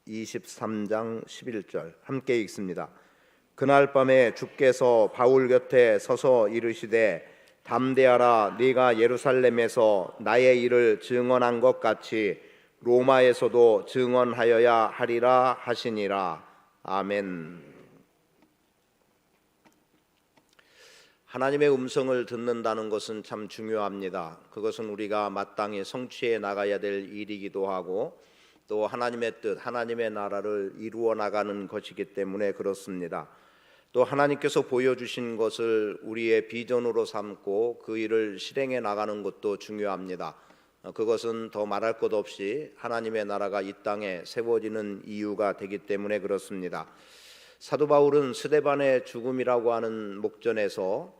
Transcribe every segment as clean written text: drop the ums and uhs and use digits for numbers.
23장 11절 함께 읽습니다. 그날 밤에 주께서 바울 곁에 서서 이르시되 담대하라, 네가 예루살렘에서 나의 일을 증언한 것 같이 로마에서도 증언하여야 하리라 하시니라. 아멘. 하나님의 음성을 듣는다는 것은 참 중요합니다. 그것은 우리가 마땅히 성취해 나가야 될 일이기도 하고 또 하나님의 뜻, 하나님의 나라를 이루어 나가는 것이기 때문에 그렇습니다. 또 하나님께서 보여주신 것을 우리의 비전으로 삼고 그 일을 실행해 나가는 것도 중요합니다. 그것은 더 말할 것 없이 하나님의 나라가 이 땅에 세워지는 이유가 되기 때문에 그렇습니다. 사도 바울은 스데반의 죽음이라고 하는 목전에서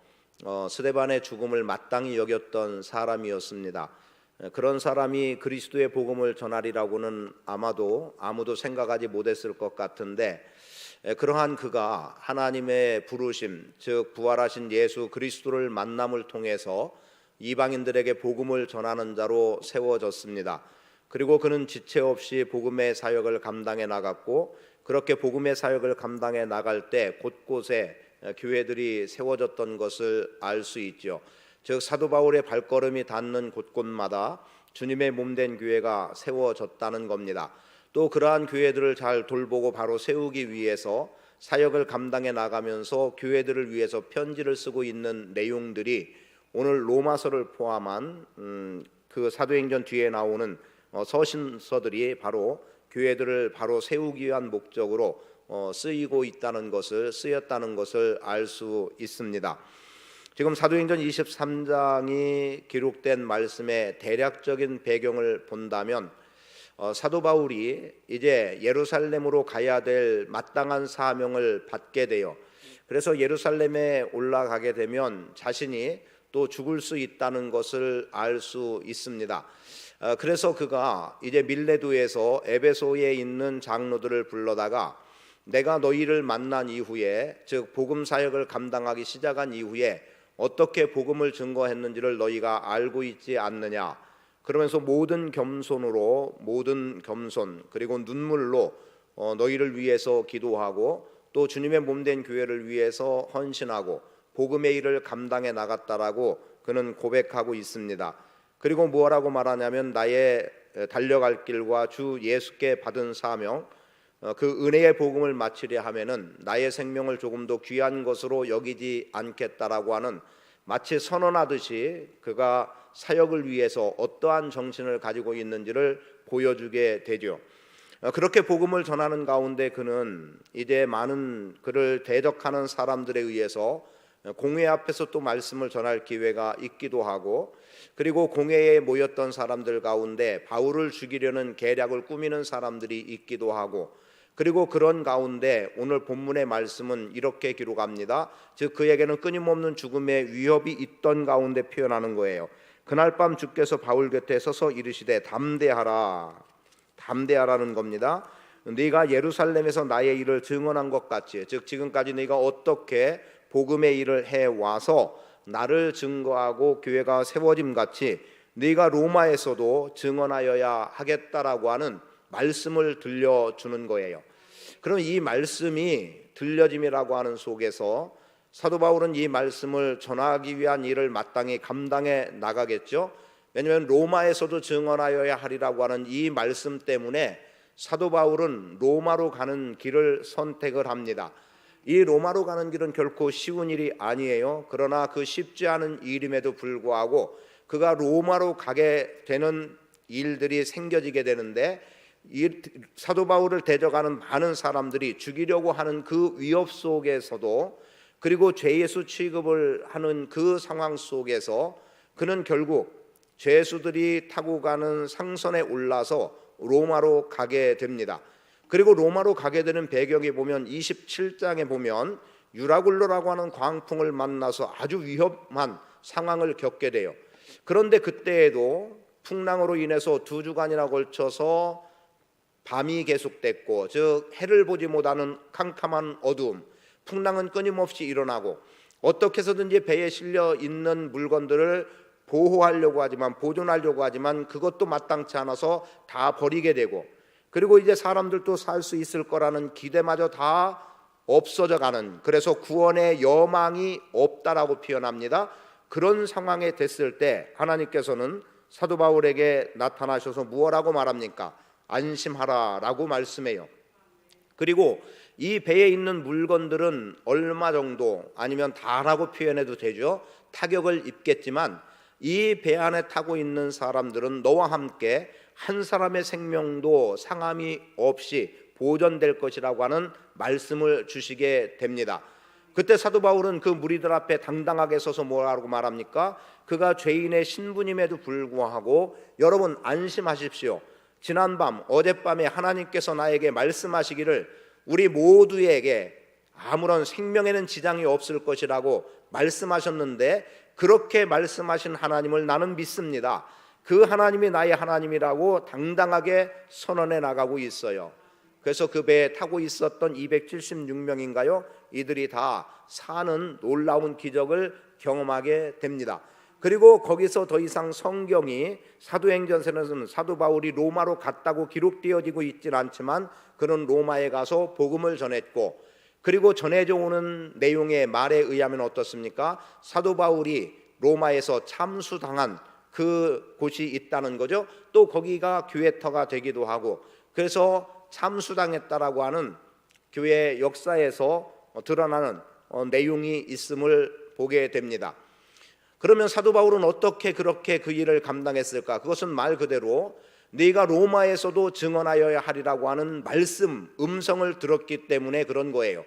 스데반의 죽음을 마땅히 여겼던 사람이었습니다. 그런 사람이 그리스도의 복음을 전하리라고는 아무도 생각하지 못했을 것 같은데, 그러한 그가 하나님의 부르심, 즉 부활하신 예수 그리스도를 만남을 통해서 이방인들에게 복음을 전하는 자로 세워졌습니다. 그리고 그는 지체 없이 복음의 사역을 감당해 나갔고, 그렇게 복음의 사역을 감당해 나갈 때 곳곳에 교회들이 세워졌던 것을 알 수 있죠. 즉 사도 바울의 발걸음이 닿는 곳곳마다 주님의 몸된 교회가 세워졌다는 겁니다. 또 그러한 교회들을 잘 돌보고 바로 세우기 위해서 사역을 감당해 나가면서 교회들을 위해서 편지를 쓰고 있는 내용들이 오늘 로마서를 포함한 그 사도행전 뒤에 나오는 서신서들이 바로 교회들을 바로 세우기 위한 목적으로 쓰였다는 것을 알 수 있습니다. 지금 사도행전 23장이 기록된 말씀의 대략적인 배경을 본다면 사도 바울이 이제 예루살렘으로 가야 될 마땅한 사명을 받게 돼요. 그래서 예루살렘에 올라가게 되면 자신이 또 죽을 수 있다는 것을 알 수 있습니다. 그래서 그가 이제 밀레도에서 에베소에 있는 장로들을 불러다가 내가 너희를 만난 이후에, 즉 복음 사역을 감당하기 시작한 이후에 어떻게 복음을 증거했는지를 너희가 알고 있지 않느냐. 그러면서 모든 겸손 그리고 눈물로 너희를 위해서 기도하고 또 주님의 몸된 교회를 위해서 헌신하고 복음의 일을 감당해 나갔다라고 그는 고백하고 있습니다. 그리고 뭐라고 말하냐면 나의 달려갈 길과 주 예수께 받은 사명, 그 은혜의 복음을 마치려 하면은 나의 생명을 조금 더 귀한 것으로 여기지 않겠다라고 하는, 마치 선언하듯이 그가 사역을 위해서 어떠한 정신을 가지고 있는지를 보여주게 되죠. 그렇게 복음을 전하는 가운데 그는 이제 많은 그를 대적하는 사람들에 의해서 공회 앞에서 또 말씀을 전할 기회가 있기도 하고, 그리고 공회에 모였던 사람들 가운데 바울을 죽이려는 계략을 꾸미는 사람들이 있기도 하고, 그리고 그런 가운데 오늘 본문의 말씀은 이렇게 기록합니다. 즉 그에게는 끊임없는 죽음의 위협이 있던 가운데 표현하는 거예요. 그날 밤 주께서 바울 곁에 서서 이르시되 담대하라는 겁니다. 네가 예루살렘에서 나의 일을 증언한 것 같이, 즉 지금까지 네가 어떻게 복음의 일을 해와서 나를 증거하고 교회가 세워짐 같이 네가 로마에서도 증언하여야 하겠다라고 하는 말씀을 들려주는 거예요. 그럼 이 말씀이 들려짐이라고 하는 속에서 사도 바울은 이 말씀을 전하기 위한 일을 마땅히 감당해 나가겠죠. 왜냐하면 로마에서도 증언하여야 하리라고 하는 이 말씀 때문에 사도 바울은 로마로 가는 길을 선택을 합니다. 이 로마로 가는 길은 결코 쉬운 일이 아니에요. 그러나 그 쉽지 않은 일임에도 불구하고 그가 로마로 가게 되는 일들이 생겨지게 되는데, 이 사도 바울을 대적하는 많은 사람들이 죽이려고 하는 그 위협 속에서도, 그리고 죄예수 취급을 하는 그 상황 속에서 그는 결국 죄수들이 타고 가는 상선에 올라서 로마로 가게 됩니다. 그리고 로마로 가게 되는 배경에 보면 27장에 보면 유라굴로라고 하는 광풍을 만나서 아주 위험한 상황을 겪게 돼요. 그런데 그때에도 풍랑으로 인해서 2주간이나 걸쳐서 밤이 계속됐고, 즉 해를 보지 못하는 캄캄한 어두움, 풍랑은 끊임없이 일어나고 어떻게 해서든지 배에 실려 있는 물건들을 보호하려고 하지만, 보존하려고 하지만 그것도 마땅치 않아서 다 버리게 되고, 그리고 이제 사람들도 살 수 있을 거라는 기대마저 다 없어져 가는, 그래서 구원의 여망이 없다라고 표현합니다. 그런 상황에 됐을 때 하나님께서는 사도 바울에게 나타나셔서 무엇라고 말합니까? 안심하라라고 말씀해요. 그리고 이 배에 있는 물건들은 얼마 정도, 아니면 다라고 표현해도 되죠, 타격을 입겠지만 이 배 안에 타고 있는 사람들은 너와 함께 한 사람의 생명도 상함이 없이 보존될 것이라고 하는 말씀을 주시게 됩니다. 그때 사도 바울은 그 무리들 앞에 당당하게 서서 뭐라고 말합니까? 그가 죄인의 신분임에도 불구하고 여러분 안심하십시오. 지난밤 어젯밤에 하나님께서 나에게 말씀하시기를 우리 모두에게 아무런 생명에는 지장이 없을 것이라고 말씀하셨는데, 그렇게 말씀하신 하나님을 나는 믿습니다. 그 하나님이 나의 하나님이라고 당당하게 선언해 나가고 있어요. 그래서 그 배에 타고 있었던 276명인가요? 이들이 다 사는 놀라운 기적을 경험하게 됩니다. 그리고 거기서 더 이상 성경이 사도행전서에서는 사도 바울이 로마로 갔다고 기록되어지고 있진 않지만 그는 로마에 가서 복음을 전했고, 그리고 전해져 오는 내용의 말에 의하면 어떻습니까? 사도 바울이 로마에서 참수당한 그 곳이 있다는 거죠. 또 거기가 교회터가 되기도 하고, 그래서 참수당했다라고 하는 교회 역사에서 드러나는 내용이 있음을 보게 됩니다. 그러면 사도 바울은 어떻게 그렇게 그 일을 감당했을까? 그것은 말 그대로 네가 로마에서도 증언하여야 하리라고 하는 말씀, 음성을 들었기 때문에 그런 거예요.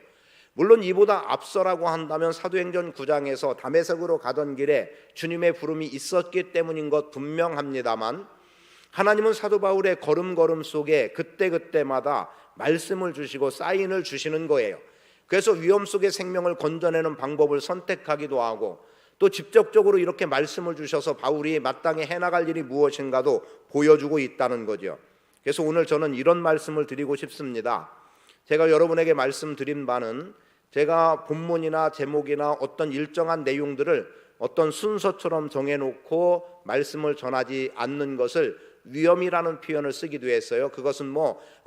물론 이보다 앞서라고 한다면 사도행전 9장에서 다메섹으로 가던 길에 주님의 부름이 있었기 때문인 것 분명합니다만, 하나님은 사도 바울의 걸음걸음 속에 그때그때마다 말씀을 주시고 사인을 주시는 거예요. 그래서 위험 속의 생명을 건져내는 방법을 선택하기도 하고, 또 직접적으로 이렇게 말씀을 주셔서 바울이 마땅히 해나갈 일이 무엇인가도 보여주고 있다는 거죠. 그래서 오늘 저는 이런 말씀을 드리고 싶습니다. 제가 여러분에게 말씀드린 바는 제가 본문이나 제목이나 어떤 일정한 내용들을 어떤 순서처럼 정해놓고 말씀을 전하지 않는 것을 위험이라는 표현을 쓰기도 했어요. 그것은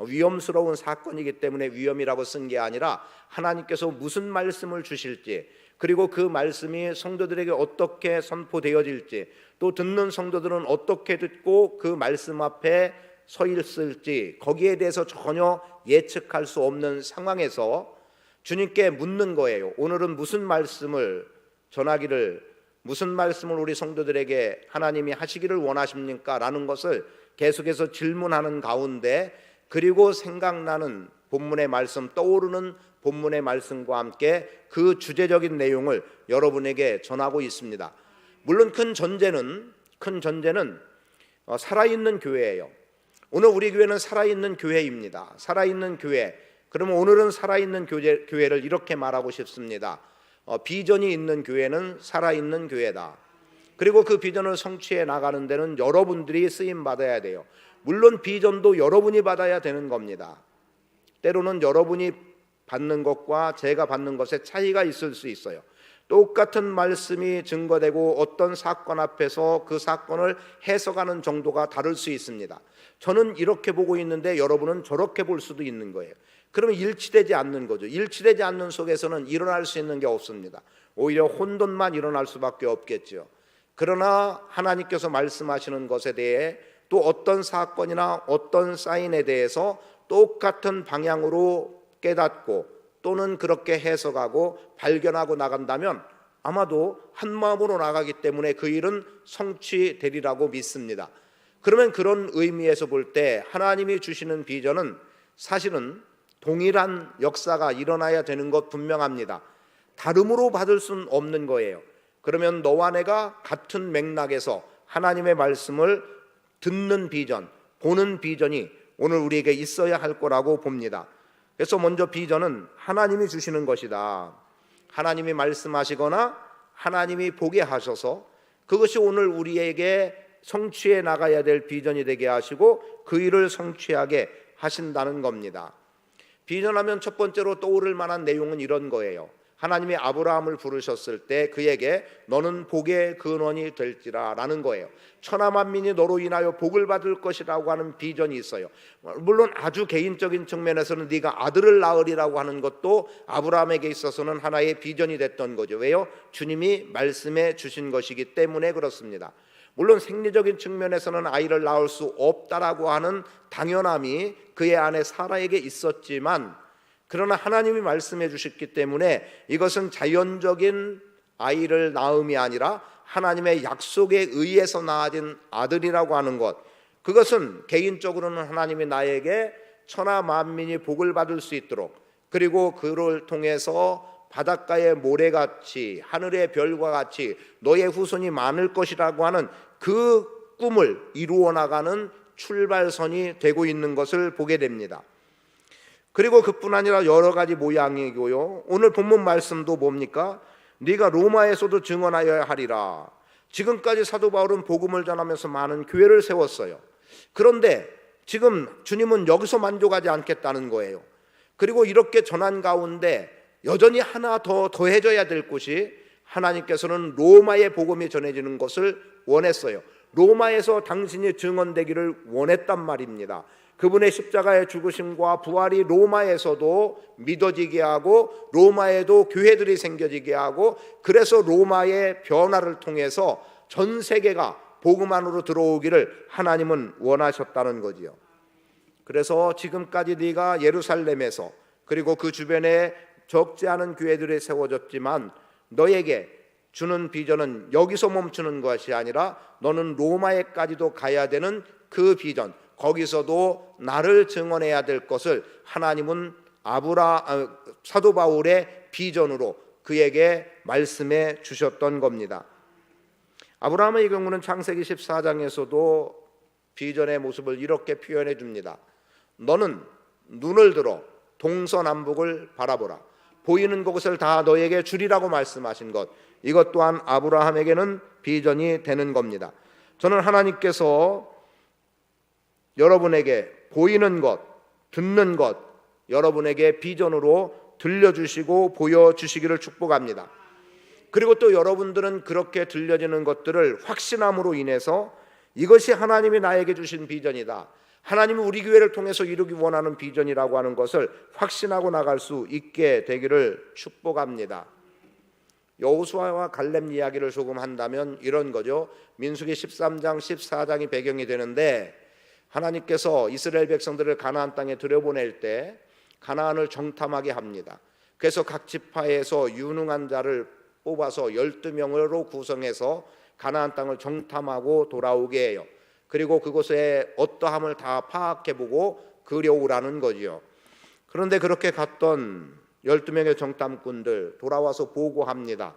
위험스러운 사건이기 때문에 위험이라고 쓴 게 아니라 하나님께서 무슨 말씀을 주실지, 그리고 그 말씀이 성도들에게 어떻게 선포되어질지, 또 듣는 성도들은 어떻게 듣고 그 말씀 앞에 서 있을지, 거기에 대해서 전혀 예측할 수 없는 상황에서 주님께 묻는 거예요. 오늘은 무슨 말씀을 전하기를, 무슨 말씀을 우리 성도들에게 하나님이 하시기를 원하십니까? 라는 것을 계속해서 질문하는 가운데, 그리고 생각나는 본문의 말씀, 떠오르는 본문의 말씀과 함께 그 주제적인 내용을 여러분에게 전하고 있습니다. 물론 큰 전제는 살아있는 교회예요. 오늘 우리 교회는 살아있는 교회입니다. 살아있는 교회. 그러면 오늘은 살아있는 교회를 이렇게 말하고 싶습니다. 비전이 있는 교회는 살아있는 교회다. 그리고 그 비전을 성취해 나가는 데는 여러분들이 쓰임 받아야 돼요. 물론 비전도 여러분이 받아야 되는 겁니다. 때로는 여러분이 받는 것과 제가 받는 것에 차이가 있을 수 있어요. 똑같은 말씀이 증거되고 어떤 사건 앞에서 그 사건을 해석하는 정도가 다를 수 있습니다. 저는 이렇게 보고 있는데 여러분은 저렇게 볼 수도 있는 거예요. 그러면 일치되지 않는 거죠. 일치되지 않는 속에서는 일어날 수 있는 게 없습니다. 오히려 혼돈만 일어날 수밖에 없겠죠. 그러나 하나님께서 말씀하시는 것에 대해 또 어떤 사건이나 어떤 사인에 대해서 똑같은 방향으로 깨닫고 또는 그렇게 해석하고 발견하고 나간다면 아마도 한 마음으로 나가기 때문에 그 일은 성취되리라고 믿습니다. 그러면 그런 의미에서 볼 때 하나님이 주시는 비전은 사실은 동일한 역사가 일어나야 되는 것 분명합니다. 다름으로 받을 수는 없는 거예요. 그러면 너와 내가 같은 맥락에서 하나님의 말씀을 듣는 비전, 보는 비전이 오늘 우리에게 있어야 할 거라고 봅니다. 그래서 먼저 비전은 하나님이 주시는 것이다. 하나님이 말씀하시거나 하나님이 보게 하셔서 그것이 오늘 우리에게 성취해 나가야 될 비전이 되게 하시고 그 일을 성취하게 하신다는 겁니다. 비전하면 첫 번째로 떠오를 만한 내용은 이런 거예요. 하나님이 아브라함을 부르셨을 때 그에게 너는 복의 근원이 될지라 라는 거예요. 천하만민이 너로 인하여 복을 받을 것이라고 하는 비전이 있어요. 물론 아주 개인적인 측면에서는 네가 아들을 낳으리라고 하는 것도 아브라함에게 있어서는 하나의 비전이 됐던 거죠. 왜요? 주님이 말씀해 주신 것이기 때문에 그렇습니다. 물론 생리적인 측면에서는 아이를 낳을 수 없다라고 하는 당연함이 그의 아내 사라에게 있었지만, 그러나 하나님이 말씀해 주셨기 때문에 이것은 자연적인 아이를 낳음이 아니라 하나님의 약속에 의해서 낳아진 아들이라고 하는 것, 그것은 개인적으로는 하나님이 나에게 천하 만민이 복을 받을 수 있도록, 그리고 그를 통해서 바닷가의 모래같이 하늘의 별과 같이 너의 후손이 많을 것이라고 하는 그 꿈을 이루어 나가는 출발선이 되고 있는 것을 보게 됩니다. 그리고 그뿐 아니라 여러 가지 모양이고요. 오늘 본문 말씀도 뭡니까? 네가 로마에서도 증언하여야 하리라. 지금까지 사도 바울은 복음을 전하면서 많은 교회를 세웠어요. 그런데 지금 주님은 여기서 만족하지 않겠다는 거예요. 그리고 이렇게 전한 가운데 여전히 하나 더 더해져야 될 것이, 하나님께서는 로마의 복음이 전해지는 것을 원했어요. 로마에서 당신이 증언되기를 원했단 말입니다. 그분의 십자가의 죽으심과 부활이 로마에서도 믿어지게 하고 로마에도 교회들이 생겨지게 하고, 그래서 로마의 변화를 통해서 전 세계가 복음 안으로 들어오기를 하나님은 원하셨다는 거지요. 그래서 지금까지 네가 예루살렘에서 그리고 그 주변에 적지 않은 교회들이 세워졌지만 너에게 주는 비전은 여기서 멈추는 것이 아니라 너는 로마에까지도 가야 되는 그 비전, 거기서도 나를 증언해야 될 것을 하나님은 사도 바울의 비전으로 그에게 말씀해 주셨던 겁니다. 아브라함의 경우는 창세기 14장에서도 비전의 모습을 이렇게 표현해 줍니다. 너는 눈을 들어 동서남북을 바라보라. 보이는 곳을 다 너에게 주리라고 말씀하신 것, 이것 또한 아브라함에게는 비전이 되는 겁니다. 저는 하나님께서 여러분에게 보이는 것, 듣는 것, 여러분에게 비전으로 들려주시고 보여주시기를 축복합니다. 그리고 또 여러분들은 그렇게 들려지는 것들을 확신함으로 인해서 이것이 하나님이 나에게 주신 비전이다, 하나님이 우리 교회를 통해서 이루기 원하는 비전이라고 하는 것을 확신하고 나갈 수 있게 되기를 축복합니다. 여호수아와 갈렙 이야기를 조금 한다면 이런 거죠. 민수기 13장 14장이 배경이 되는데, 하나님께서 이스라엘 백성들을 가나안 땅에 들여보낼 때 가나안을 정탐하게 합니다. 그래서 각 지파에서 유능한 자를 뽑아서 12명으로 구성해서 가나안 땅을 정탐하고 돌아오게 해요. 그리고 그곳에 어떠함을 다 파악해보고 그려오라는 거지요. 그런데 그렇게 갔던 12명의 정탐꾼들 돌아와서 보고합니다.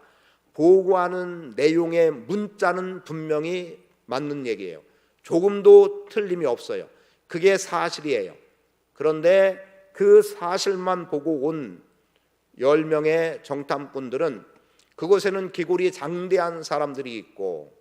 보고하는 내용의 문자는 분명히 맞는 얘기예요. 조금도 틀림이 없어요. 그게 사실이에요. 그런데 그 사실만 보고 온 10명의 정탐꾼들은 그곳에는 기골이 장대한 사람들이 있고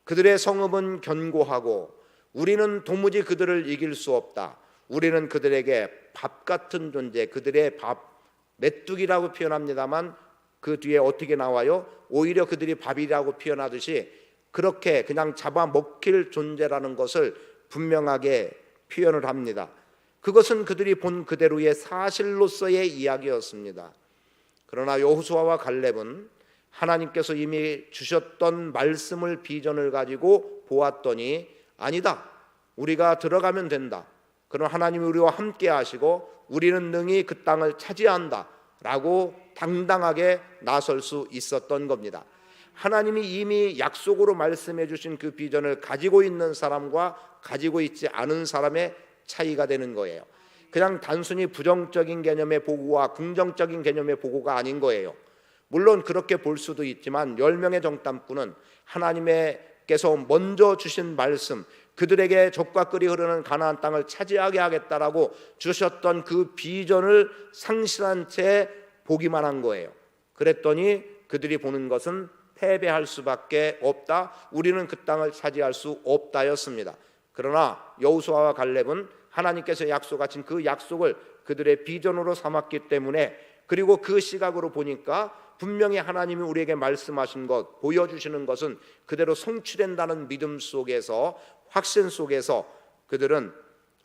그들의 성읍은 견고하고 우리는 도무지 그들을 이길 수 없다, 우리는 그들에게 밥 같은 존재, 그들의 밥, 메뚜기라고 표현합니다만 그 뒤에 어떻게 나와요? 오히려 그들이 밥이라고 표현하듯이 그렇게 그냥 잡아먹힐 존재라는 것을 분명하게 표현을 합니다. 그것은 그들이 본 그대로의 사실로서의 이야기였습니다. 그러나 여호수아와 갈렙은 하나님께서 이미 주셨던 말씀을, 비전을 가지고 보았더니 아니다, 우리가 들어가면 된다, 그럼 하나님이 우리와 함께 하시고 우리는 능히 그 땅을 차지한다 라고 당당하게 나설 수 있었던 겁니다. 하나님이 이미 약속으로 말씀해 주신 그 비전을 가지고 있는 사람과 가지고 있지 않은 사람의 차이가 되는 거예요. 그냥 단순히 부정적인 개념의 보고와 긍정적인 개념의 보고가 아닌 거예요. 물론 그렇게 볼 수도 있지만 10명의 정탐꾼은 하나님께서 먼저 주신 말씀, 그들에게 젖과 꿀이 흐르는 가나안 땅을 차지하게 하겠다라고 주셨던 그 비전을 상실한 채 보기만 한 거예요. 그랬더니 그들이 보는 것은 패배할 수밖에 없다, 우리는 그 땅을 차지할 수 없다였습니다. 그러나 여호수아와 갈렙은 하나님께서 약속하신 그 약속을 그들의 비전으로 삼았기 때문에 그리고 그 시각으로 보니까 분명히 하나님이 우리에게 말씀하신 것, 보여주시는 것은 그대로 성취된다는 믿음 속에서, 확신 속에서 그들은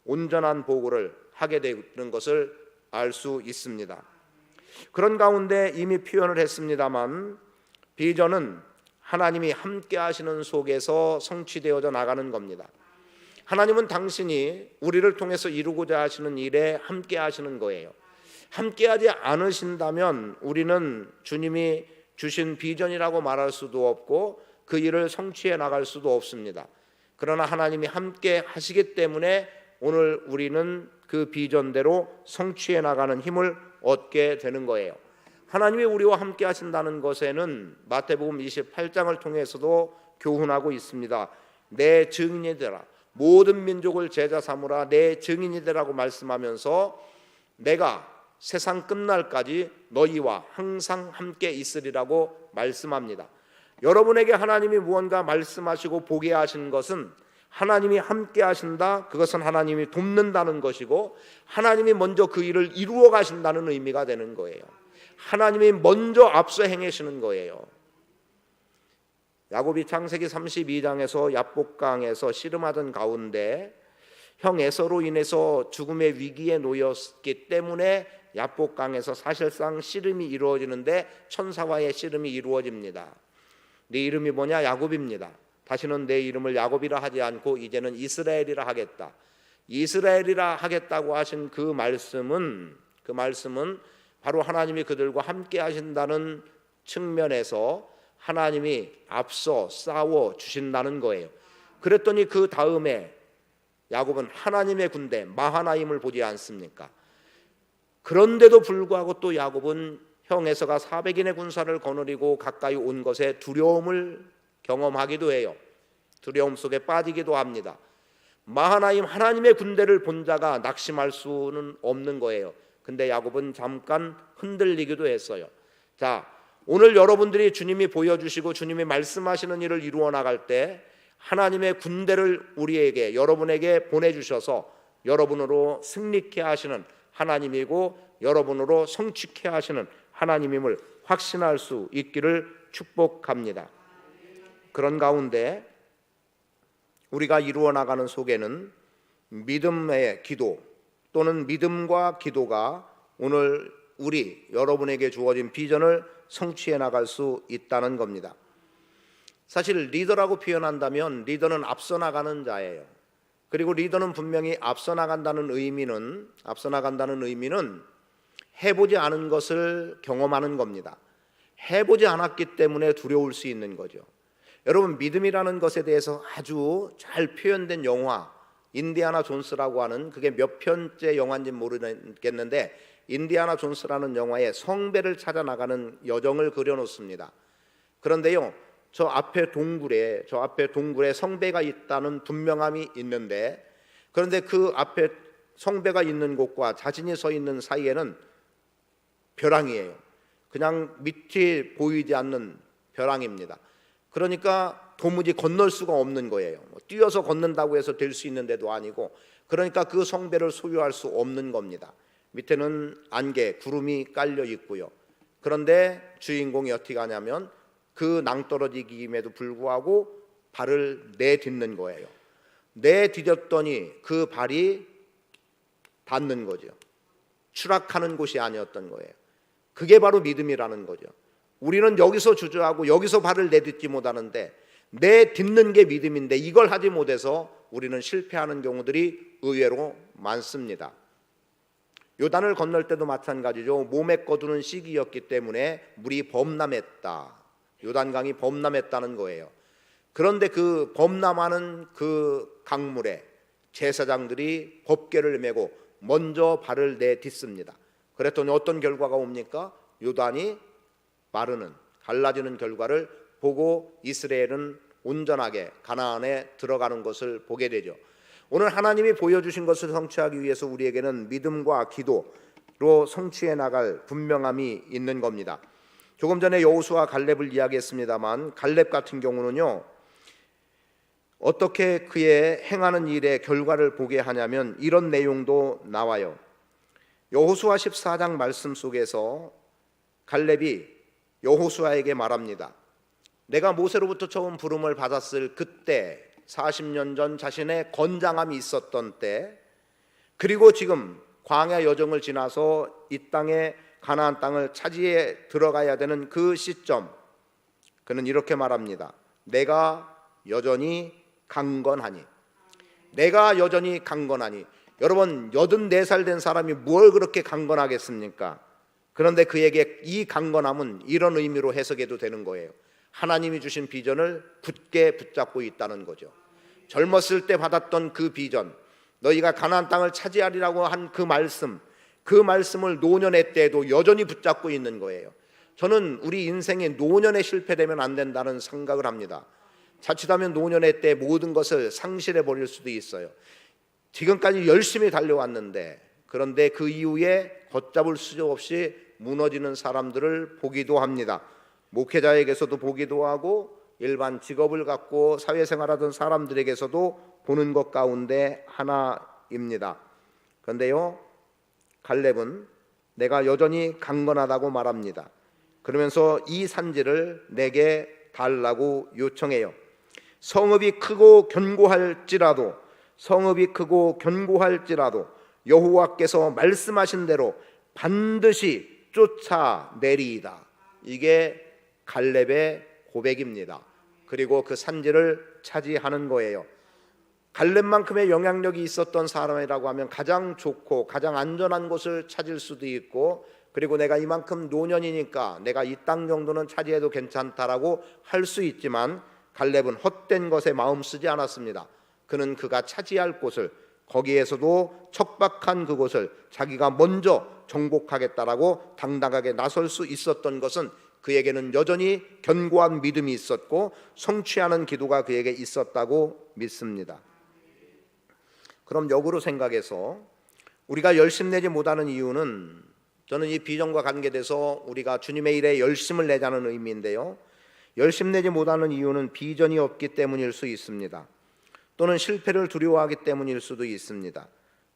온전한 보고를 하게 되는 것을 알 수 있습니다. 그런 가운데 이미 표현을 했습니다만 비전은 하나님이 함께 하시는 속에서 성취되어져 나가는 겁니다. 하나님은 당신이 우리를 통해서 이루고자 하시는 일에 함께 하시는 거예요. 함께 하지 않으신다면 우리는 주님이 주신 비전이라고 말할 수도 없고 그 일을 성취해 나갈 수도 없습니다. 그러나 하나님이 함께 하시기 때문에 오늘 우리는 그 비전대로 성취해 나가는 힘을 얻게 되는 거예요. 하나님이 우리와 함께 하신다는 것에는 마태복음 28장을 통해서도 교훈하고 있습니다. 내 증인이 되라, 모든 민족을 제자 삼으라, 내 증인이 되라고 말씀하면서 내가 세상 끝날까지 너희와 항상 함께 있으리라고 말씀합니다. 여러분에게 하나님이 무언가 말씀하시고 보게 하신 것은 하나님이 함께 하신다, 그것은 하나님이 돕는다는 것이고 하나님이 먼저 그 일을 이루어 가신다는 의미가 되는 거예요. 하나님이 먼저 앞서 행하시는 거예요. 야곱이 창세기 32장에서 야복강에서 씨름하던 가운데 형 에서로 인해서 죽음의 위기에 놓였기 때문에 야복강에서 사실상 씨름이 이루어지는데 천사와의 씨름이 이루어집니다. 네 이름이 뭐냐? 야곱입니다. 다시는 내 이름을 야곱이라 하지 않고 이제는 이스라엘이라 하겠다. 이스라엘이라 하겠다고 하신 그 말씀은 바로 하나님이 그들과 함께 하신다는 측면에서 하나님이 앞서 싸워 주신다는 거예요. 그랬더니 그 다음에 야곱은 하나님의 군대 마하나임을 보지 않습니까? 그런데도 불구하고 또 야곱은 형 에서가 400인의 군사를 거느리고 가까이 온 것에 두려움을 경험하기도 해요. 두려움 속에 빠지기도 합니다. 마하나임 하나님의 군대를 본 자가 낙심할 수는 없는 거예요. 근데 야곱은 잠깐 흔들리기도 했어요. 자, 오늘 여러분들이 주님이 보여주시고 주님이 말씀하시는 일을 이루어 나갈 때 하나님의 군대를 우리에게, 여러분에게 보내주셔서 여러분으로 승리케 하시는 하나님이고 여러분으로 성취케 하시는 하나님임을 확신할 수 있기를 축복합니다. 그런 가운데 우리가 이루어 나가는 속에는 믿음의 기도 또는 믿음과 기도가 오늘 여러분에게 주어진 비전을 성취해 나갈 수 있다는 겁니다. 사실 리더라고 표현한다면 리더는 앞서 나가는 자예요. 그리고 리더는 분명히 앞서 나간다는 의미는 해보지 않은 것을 경험하는 겁니다. 해보지 않았기 때문에 두려울 수 있는 거죠. 여러분, 믿음이라는 것에 대해서 아주 잘 표현된 영화 인디아나 존스라고 하는, 그게 몇 편째 영화인지 모르겠는데 인디아나 존스라는 영화에 성배를 찾아 나가는 여정을 그려놓습니다. 그런데요, 저 앞에 동굴에 성배가 있다는 분명함이 있는데, 그런데 그 앞에 성배가 있는 곳과 자신이 서 있는 사이에는 벼랑이에요. 그냥 밑이 보이지 않는 벼랑입니다. 그러니까 도무지 건널 수가 없는 거예요. 뛰어서 걷는다고 해서 될 수 있는 데도 아니고, 그러니까 그 성배를 소유할 수 없는 겁니다. 밑에는 안개, 구름이 깔려 있고요. 그런데 주인공이 어떻게 하냐면 그 낭떠러지김에도 불구하고 발을 내딛는 거예요. 내디뎠더니 그 발이 닿는 거죠. 추락하는 곳이 아니었던 거예요. 그게 바로 믿음이라는 거죠. 우리는 여기서 주저하고 여기서 발을 내딛지 못하는데 내딛는 게 믿음인데 이걸 하지 못해서 우리는 실패하는 경우들이 의외로 많습니다. 요단을 건널 때도 마찬가지죠. 몸에 거두는 시기였기 때문에 물이 범람했다. 요단강이 범람했다는 거예요. 그런데 그 범람하는 그 강물에 제사장들이 법궤를 메고 먼저 발을 내딛습니다. 그랬더니 어떤 결과가 옵니까? 요단이 갈라지는 결과를 보고 이스라엘은 온전하게 가나안에 들어가는 것을 보게 되죠. 오늘 하나님이 보여주신 것을 성취하기 위해서 우리에게는 믿음과 기도로 성취해 나갈 분명함이 있는 겁니다. 조금 전에 여호수아 갈렙을 이야기했습니다만 갈렙 같은 경우는요, 어떻게 그의 행하는 일의 결과를 보게 하냐면 이런 내용도 나와요. 여호수아 14장 말씀 속에서 갈렙이 여호수아에게 말합니다. 내가 모세로부터 처음 부름을 받았을 그때 40년 전 자신의 건장함이 있었던 때, 그리고 지금 광야 여정을 지나서 이 땅에 가나안 땅을 차지해 들어가야 되는 그 시점, 그는 이렇게 말합니다. 내가 여전히 강건하니. 내가 여전히 강건하니. 여러분, 84살 된 사람이 뭘 그렇게 강건하겠습니까? 그런데 그에게 이 강건함은 이런 의미로 해석해도 되는 거예요. 하나님이 주신 비전을 굳게 붙잡고 있다는 거죠. 젊었을 때 받았던 그 비전, 너희가 가나안 땅을 차지하리라고 한 그 말씀을 노년의 때에도 여전히 붙잡고 있는 거예요. 저는 우리 인생에 노년에 실패되면 안 된다는 생각을 합니다. 자칫하면 노년의 때 모든 것을 상실해 버릴 수도 있어요. 지금까지 열심히 달려왔는데, 그런데 그 이후에 걷잡을 수 없이 무너지는 사람들을 보기도 합니다. 목회자에게서도 보기도 하고 일반 직업을 갖고 사회생활하던 사람들에게서도 보는 것 가운데 하나입니다. 그런데요, 갈렙은 내가 여전히 강건하다고 말합니다. 그러면서 이 산지를 내게 달라고 요청해요. 성읍이 크고 견고할지라도 여호와께서 말씀하신 대로 반드시 쫓아내리이다. 이게 갈렙의 고백입니다. 그리고 그 산지를 차지하는 거예요. 갈렙만큼의 영향력이 있었던 사람이라고 하면 가장 좋고 가장 안전한 곳을 찾을 수도 있고, 그리고 내가 이만큼 노년이니까 내가 이 땅 정도는 차지해도 괜찮다라고 할 수 있지만, 갈렙은 헛된 것에 마음 쓰지 않았습니다. 그는 그가 차지할 곳을, 거기에서도 척박한 그곳을 자기가 먼저 정복하겠다라고 당당하게 나설 수 있었던 것은 그에게는 여전히 견고한 믿음이 있었고 성취하는 기도가 그에게 있었다고 믿습니다. 그럼 역으로 생각해서 우리가 열심내지 못하는 이유는, 저는 이 비전과 관계돼서 우리가 주님의 일에 열심을 내자는 의미인데요, 열심내지 못하는 이유는 비전이 없기 때문일 수 있습니다. 또는 실패를 두려워하기 때문일 수도 있습니다.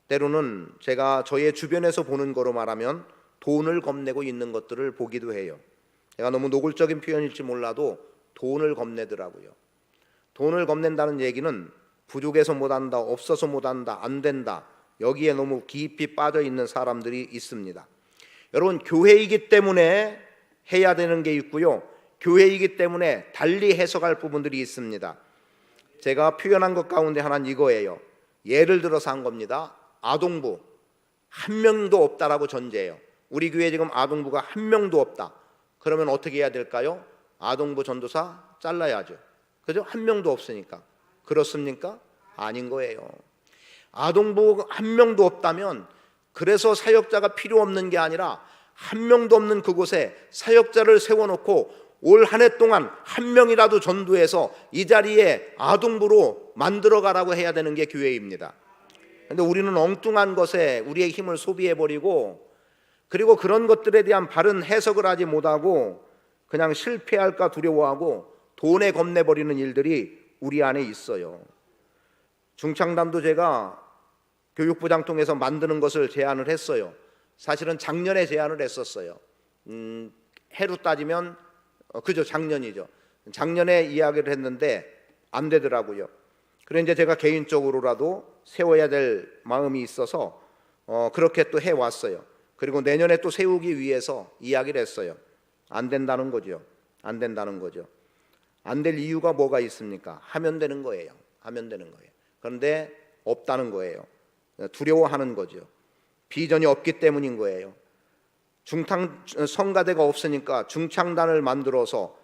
때로는 제가 저의 주변에서 보는 거로 말하면 돈을 겁내고 있는 것들을 보기도 해요. 제가 너무 노골적인 표현일지 몰라도 돈을 겁내더라고요. 돈을 겁낸다는 얘기는 부족해서 못한다, 없어서 못한다, 안 된다, 여기에 너무 깊이 빠져 있는 사람들이 있습니다. 여러분, 교회이기 때문에 해야 되는 게 있고요, 교회이기 때문에 달리 해석할 부분들이 있습니다. 제가 표현한 것 가운데 하나는 이거예요. 예를 들어서 한 겁니다. 아동부 한 명도 없다라고 전제해요. 우리 교회에 지금 아동부가 한 명도 없다. 그러면 어떻게 해야 될까요? 아동부 전도사 잘라야죠. 그죠? 한 명도 없으니까. 그렇습니까? 아닌 거예요. 아동부 한 명도 없다면, 그래서 사역자가 필요 없는 게 아니라 한 명도 없는 그곳에 사역자를 세워놓고 올 한 해 동안 한 명이라도 전도해서 이 자리에 아동부로 만들어가라고 해야 되는 게 교회입니다. 그런데 우리는 엉뚱한 것에 우리의 힘을 소비해버리고, 그리고 그런 것들에 대한 바른 해석을 하지 못하고 그냥 실패할까 두려워하고 돈에 겁내버리는 일들이 우리 안에 있어요. 중창단도 제가 교육부장 통해서 만드는 것을 제안을 했어요. 사실은 작년에 제안을 했었어요. 해로 따지면 그죠, 작년이죠. 작년에 이야기를 했는데 안 되더라고요. 그래서 이제 제가 개인적으로라도 세워야 될 마음이 있어서 그렇게 또 해왔어요. 그리고 내년에 또 세우기 위해서 이야기를 했어요. 안 된다는 거죠. 안 된다는 거죠. 안 될 이유가 뭐가 있습니까? 하면 되는 거예요. 하면 되는 거예요. 그런데 없다는 거예요. 두려워하는 거죠. 비전이 없기 때문인 거예요. 성가대가 없으니까 중창단을 만들어서,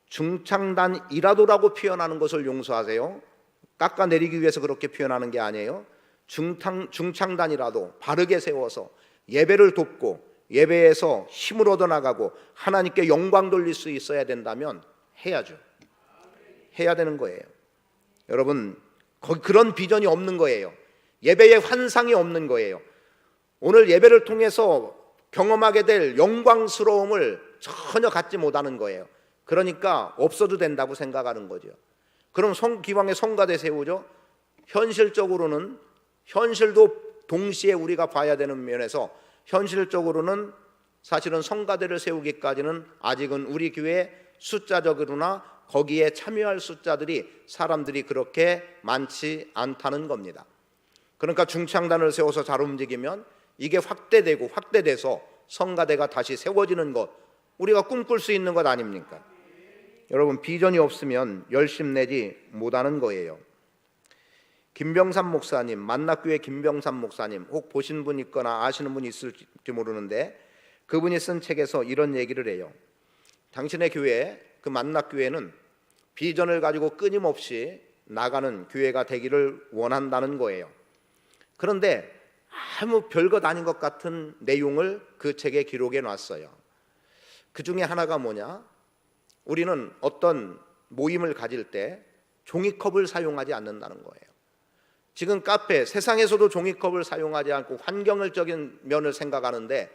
중창단이라도라고 표현하는 것을 용서하세요. 깎아내리기 위해서 그렇게 표현하는 게 아니에요. 중창단이라도 바르게 세워서 예배를 돕고 예배에서 힘을 얻어나가고 하나님께 영광 돌릴 수 있어야 된다면 해야죠. 해야 되는 거예요. 여러분, 그런 비전이 없는 거예요. 예배의 환상이 없는 거예요. 오늘 예배를 통해서 경험하게 될 영광스러움을 전혀 갖지 못하는 거예요. 그러니까 없어도 된다고 생각하는 거죠. 그럼 기왕에 성가대 세우죠. 현실적으로는 현실도 동시에 우리가 봐야 되는 면에서 현실적으로는 사실은 성가대를 세우기까지는 아직은 우리 교회 숫자적으로나 거기에 참여할 사람들이 그렇게 많지 않다는 겁니다. 그러니까 중창단을 세워서 잘 움직이면 이게 확대돼서 성가대가 다시 세워지는 것, 우리가 꿈꿀 수 있는 것 아닙니까? 여러분, 비전이 없으면 열심내지 못하는 거예요. 김병삼 목사님, 만락교회 김병삼 목사님, 혹 보신 분 있거나 아시는 분이 있을지 모르는데 그분이 쓴 책에서 이런 얘기를 해요. 당신의 교회, 그 만락교회는 비전을 가지고 끊임없이 나가는 교회가 되기를 원한다는 거예요. 그런데 아무 별것 아닌 것 같은 내용을 그 책에 기록해 놨어요. 그 중에 하나가 뭐냐? 우리는 어떤 모임을 가질 때 종이컵을 사용하지 않는다는 거예요. 지금 카페, 세상에서도 종이컵을 사용하지 않고 환경적인 면을 생각하는데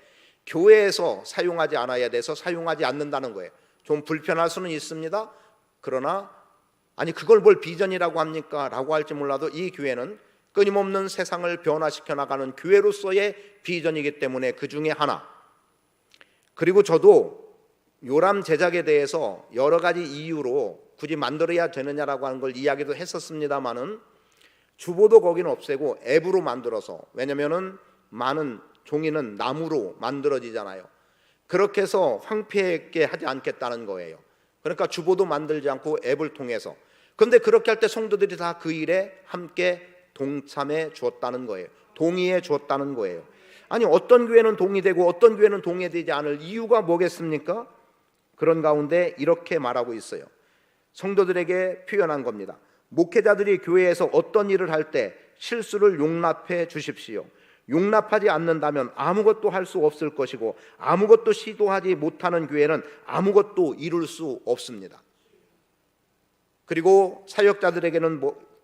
교회에서 사용하지 않아야 돼서 사용하지 않는다는 거예요. 좀 불편할 수는 있습니다. 그러나 아니 그걸 뭘 비전이라고 합니까? 라고 할지 몰라도 이 교회는 끊임없는 세상을 변화시켜 나가는 교회로서의 비전이기 때문에 그 중에 하나. 그리고 저도 요람 제작에 대해서 여러 가지 이유로 굳이 만들어야 되느냐라고 하는 걸 이야기도 했었습니다마는 주보도 거기는 없애고 앱으로 만들어서, 왜냐면은 많은 종이는 나무로 만들어지잖아요. 그렇게 해서 황폐하게 하지 않겠다는 거예요. 그러니까 주보도 만들지 않고 앱을 통해서. 그런데 그렇게 할 때 성도들이 다 그 일에 함께 동참해 주었다는 거예요. 동의해 주었다는 거예요. 아니 어떤 교회는 동의되고 어떤 교회는 동의되지 않을 이유가 뭐겠습니까? 그런 가운데 이렇게 말하고 있어요. 성도들에게 표현한 겁니다. 목회자들이 교회에서 어떤 일을 할 때 실수를 용납해 주십시오. 용납하지 않는다면 아무것도 할 수 없을 것이고 아무것도 시도하지 못하는 교회는 아무것도 이룰 수 없습니다. 그리고 사역자들에게는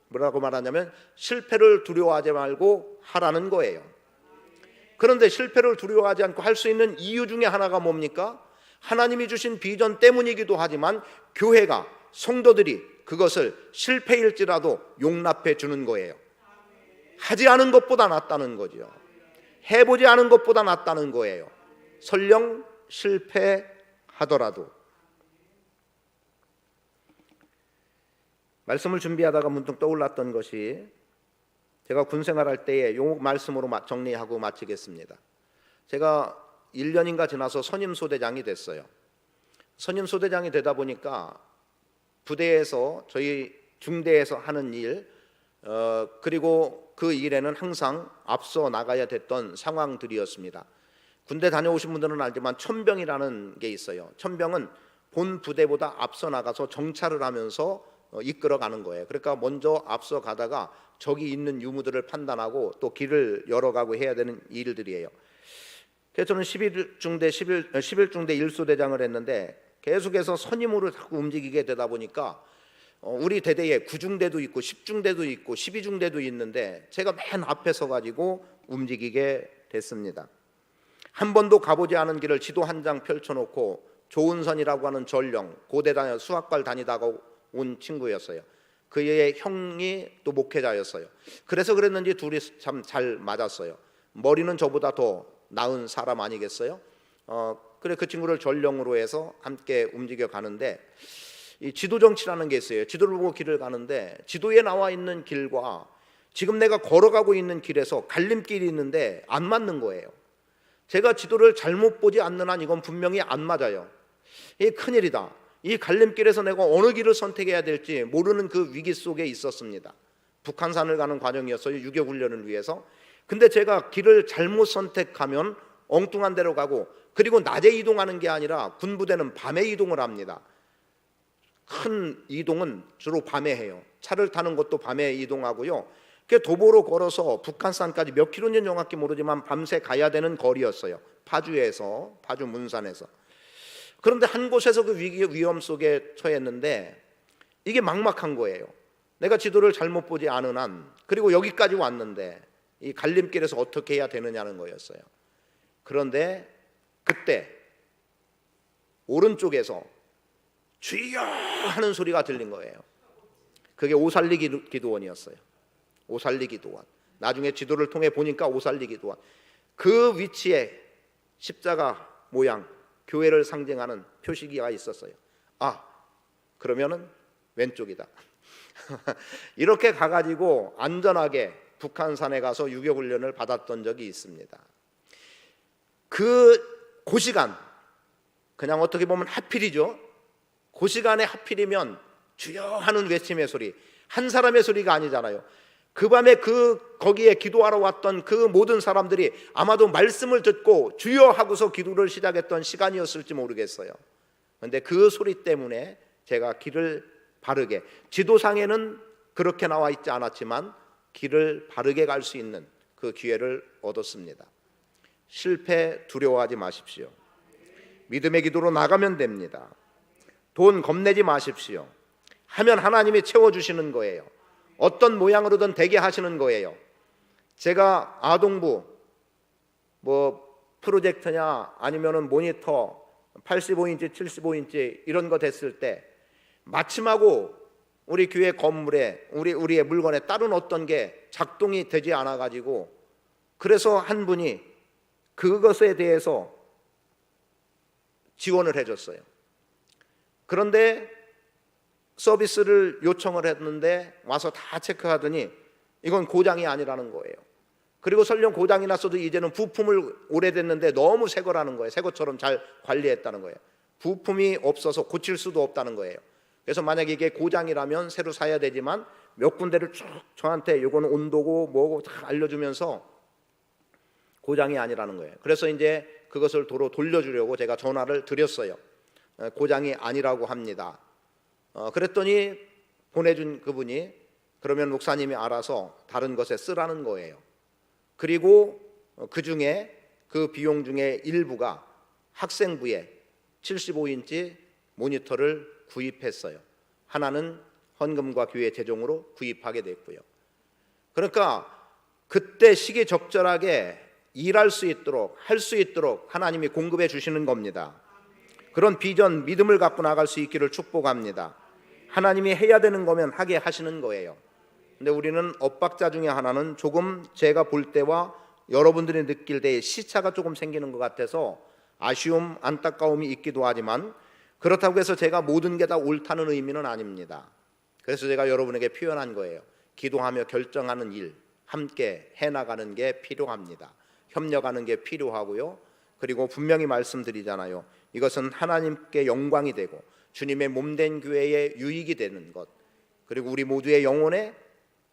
뭐라고 말하냐면 실패를 두려워하지 말고 하라는 거예요. 그런데 실패를 두려워하지 않고 할 수 있는 이유 중에 하나가 뭡니까? 하나님이 주신 비전 때문이기도 하지만 교회가, 성도들이 그것을 실패일지라도 용납해 주는 거예요. 하지 않은 것보다 낫다는 거죠. 해보지 않은 것보다 낫다는 거예요. 설령 실패하더라도. 말씀을 준비하다가 문득 떠올랐던 것이, 제가 군생활할 때에 요 말씀으로 정리하고 마치겠습니다. 제가 1년인가 지나서 선임소대장이 됐어요. 선임소대장이 되다 보니까 부대에서, 저희 중대에서 하는 일, 그리고 그 일에는 항상 앞서 나가야 됐던 상황들이었습니다. 군대 다녀오신 분들은 알지만 천병이라는 게 있어요. 천병은 본 부대보다 앞서 나가서 정찰을 하면서 이끌어가는 거예요. 그러니까 먼저 앞서 가다가 적이 있는 유무들을 판단하고 또 길을 열어가고 해야 되는 일들이에요. 그래서 저는 11중대 1소대장을 했는데 계속해서 선임으로 자꾸 움직이게 되다 보니까 우리 대대에 9중대도 있고 10중대도 있고 12중대도 있는데 제가 맨 앞에 서가지고 움직이게 됐습니다. 한 번도 가보지 않은 길을 지도 한 장 펼쳐놓고 조은선이라고 하는 전령, 고대 수학과를 다니다가 온 친구였어요. 그의 형이 또 목회자였어요. 그래서 그랬는지 둘이 참 잘 맞았어요. 머리는 저보다 더 나은 사람 아니겠어요? 그래 그 친구를 전령으로 해서 함께 움직여 가는데, 이 지도 정치라는 게 있어요. 지도를 보고 길을 가는데 지도에 나와 있는 길과 지금 내가 걸어가고 있는 길에서 갈림길이 있는데 안 맞는 거예요. 제가 지도를 잘못 보지 않는 한 이건 분명히 안 맞아요. 이게 큰일이다. 이 갈림길에서 내가 어느 길을 선택해야 될지 모르는 그 위기 속에 있었습니다. 북한산을 가는 과정이었어요. 유교 훈련을 위해서. 근데 제가 길을 잘못 선택하면 엉뚱한 데로 가고, 그리고 낮에 이동하는 게 아니라 군부대는 밤에 이동을 합니다. 큰 이동은 주로 밤에 해요. 차를 타는 것도 밤에 이동하고요. 도보로 걸어서 북한산까지 몇 킬로인지는 정확히 모르지만 밤새 가야 되는 거리였어요. 파주 문산에서. 그런데 한 곳에서 그 위험 속에 처했는데 이게 막막한 거예요. 내가 지도를 잘못 보지 않은 한, 그리고 여기까지 왔는데 이 갈림길에서 어떻게 해야 되느냐는 거였어요. 그런데 그때 오른쪽에서 주여 하는 소리가 들린 거예요. 그게 오살리 기도원이었어요. 오살리 기도원. 나중에 지도를 통해 보니까 오살리기도 한 그 위치에 십자가 모양 교회를 상징하는 표시기가 있었어요. 아, 그러면은 왼쪽이다. 이렇게 가가지고 안전하게 북한산에 가서 유교훈련을 받았던 적이 있습니다. 그 시간, 그냥 어떻게 보면 하필이죠. 그 시간에 하필이면 주여 하는 외침의 소리, 한 사람의 소리가 아니잖아요. 그 밤에 거기에 기도하러 왔던 그 모든 사람들이 아마도 말씀을 듣고 주여 하고서 기도를 시작했던 시간이었을지 모르겠어요. 그런데 그 소리 때문에 제가 길을 바르게, 지도상에는 그렇게 나와 있지 않았지만 길을 바르게 갈 수 있는 그 기회를 얻었습니다. 실패 두려워하지 마십시오. 믿음의 기도로 나가면 됩니다. 돈 겁내지 마십시오. 하면 하나님이 채워주시는 거예요. 어떤 모양으로든 되게 하시는 거예요. 제가 아동부 프로젝터냐 아니면은 모니터 85인치 75인치 이런 거 됐을 때 마침하고 우리 교회 건물에 우리의 물건에 다른 어떤 게 작동이 되지 않아 가지고, 그래서 한 분이 그것에 대해서 지원을 해줬어요. 그런데 서비스를 요청을 했는데 와서 다 체크하더니 이건 고장이 아니라는 거예요. 그리고 설령 고장이 났어도 이제는 부품을 오래됐는데 너무 새 거라는 거예요. 새 것처럼 잘 관리했다는 거예요. 부품이 없어서 고칠 수도 없다는 거예요. 그래서 만약에 이게 고장이라면 새로 사야 되지만 몇 군데를 쭉 저한테 이거는 온도고 뭐고 다 알려주면서 고장이 아니라는 거예요. 그래서 이제 그것을 도로 돌려주려고 제가 전화를 드렸어요. 고장이 아니라고 합니다. 그랬더니 보내준 그분이 그러면 목사님이 알아서 다른 것에 쓰라는 거예요. 그리고 그 중에 그 비용 중에 일부가 학생부에 75인치 모니터를 구입했어요. 하나는 헌금과 교회 재정으로 구입하게 됐고요. 그러니까 그때 시기적절하게 일할 수 있도록 할 수 있도록 하나님이 공급해 주시는 겁니다. 그런 비전, 믿음을 갖고 나갈 수 있기를 축복합니다. 하나님이 해야 되는 거면 하게 하시는 거예요. 근데 우리는 엇박자 중에 하나는 조금 제가 볼 때와 여러분들이 느낄 때의 시차가 조금 생기는 것 같아서 아쉬움, 안타까움이 있기도 하지만, 그렇다고 해서 제가 모든 게 다 옳다는 의미는 아닙니다. 그래서 제가 여러분에게 표현한 거예요. 기도하며 결정하는 일, 함께 해나가는 게 필요합니다. 협력하는 게 필요하고요. 그리고 분명히 말씀드리잖아요. 이것은 하나님께 영광이 되고 주님의 몸된 교회에 유익이 되는 것, 그리고 우리 모두의 영혼에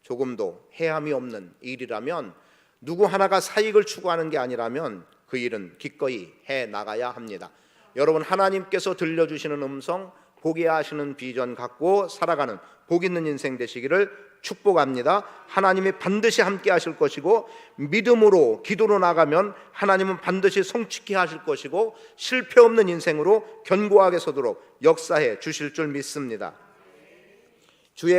조금도 해함이 없는 일이라면, 누구 하나가 사익을 추구하는 게 아니라면 그 일은 기꺼이 해 나가야 합니다. 여러분, 하나님께서 들려주시는 음성, 보게 하시는 비전 갖고 살아가는 복 있는 인생 되시기를 축복합니다. 하나님이 반드시 함께 하실 것이고, 믿음으로 기도로 나가면 하나님은 반드시 성취케 하실 것이고, 실패 없는 인생으로 견고하게 서도록 역사해 주실 줄 믿습니다. 주의